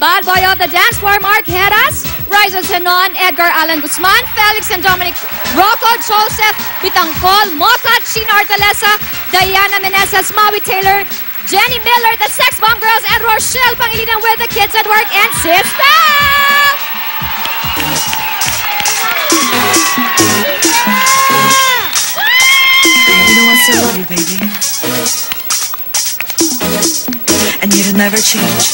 Bad Boy of the Dance Floor, Mark Heras, Rizal Senon, Edgar Allan Guzman, Felix and Dominic, Rocco, Joseph, Bitangkol, Mokat, Sheena Artalesa, Diana Meneses, Maui Taylor, Jenny Miller, the Sex Bomb Girls, and Rochelle Pangilinan with the Kids at Work and Sister! You know I still love you, baby. And you'd never change.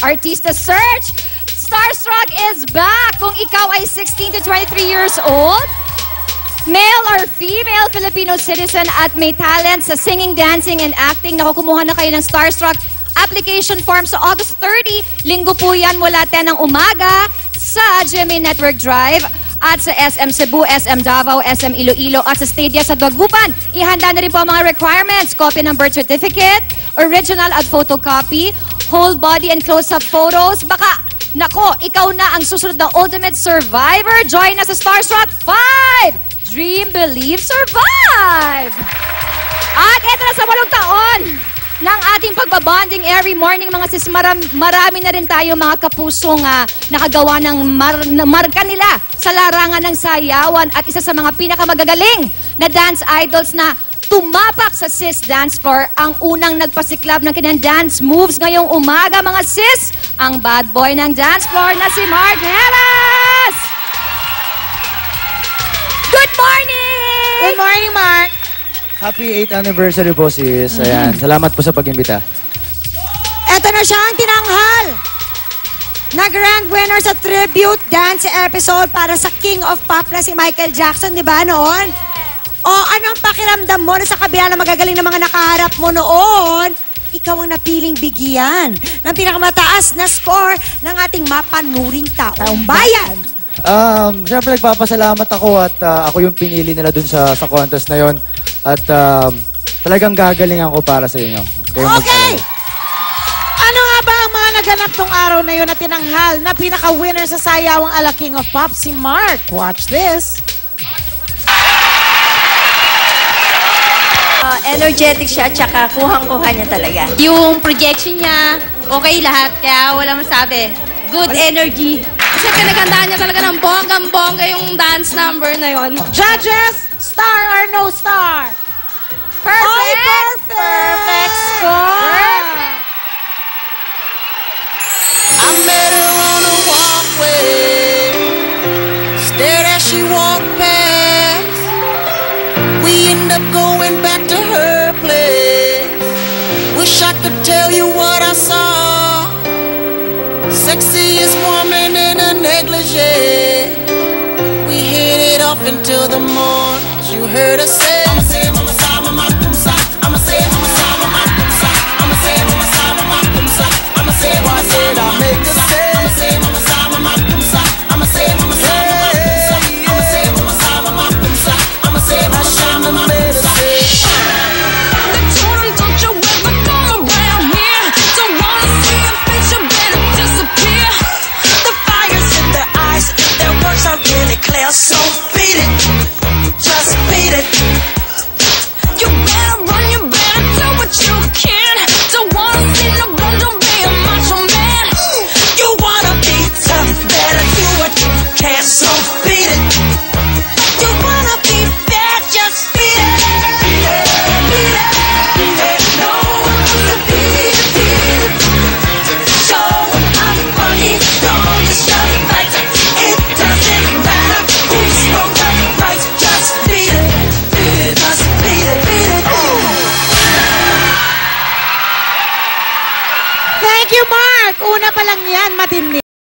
Artista Search! Starstruck is back! Kung ikaw ay 16 to 23 years old, male or female Filipino citizen at may talent sa singing, dancing, and acting, nakukumuha na kayo ng Starstruck application form sa August 30. Linggo po yan mula 10 ng umaga sa GMA Network Drive at sa SM Cebu, SM Davao, SM Iloilo at sa Stadia sa Dagupan. Ihanda na rin po ang mga requirements. Copy ng birth certificate, original at photocopy, whole body and close-up photos. Baka, nako, ikaw na ang susunod na ultimate survivor. Join us sa Starstruck 5! Dream, Believe, Survive! At eto na sa 8 taon ng ating pagbabonding every morning, mga sis, marami na rin tayo mga kapusong nakagawa ng marka nila sa larangan ng sayawan at isa sa mga pinakamagagaling na dance idols na tumapak sa Sis Dance Floor, ang unang nagpasiklab ng kanyang dance moves ngayong umaga, mga sis, ang bad boy ng dance floor na si Mark Heras! Good morning! Good morning, Mark! Happy 8th anniversary po, sis. Ayan, salamat po sa pag-imbita. Eto na siya ang tinanghal na grand winner sa tribute dance episode para sa King of Pop na si Michael Jackson, di ba noon? O anong pakiramdam mo na sa kabila na magagaling na mga nakaharap mo noon, ikaw ang napiling bigyan ng pinakamataas na score ng ating mapanuring taong bayan? Siyempre nagpapasalamat ako at ako yung pinili nila dun sa contest na yon. At talagang gagalingan ko para sa inyo. Okay! Ano nga ba ang mga naganap nung araw na yun na tinanghal na pinaka-winner sa sayawang ala King of Pop, si Mark? Watch this! Energetic siya, tsaka kuhang-kuha niya talaga. Yung projection niya, okay lahat, kaya wala masabi. Good energy. Kasi pinagandaan niya talaga ng bonggang-bongga yung dance number na yon. Judges, star or no star? Perfect! Oy, perfect! Perfect score! I met her on a walkway, stared as she walked past. We end up going back to her place. Wish I could tell you what I saw. Sexiest woman in a negligee. We hit it off until the morning. You heard her say, I'ma say, I'ma say, I'ma say, I'ma say, I'ma say, I'ma say, I'ma say, I'ma say, Thank you, Mark. Una pa lang yan, matindi.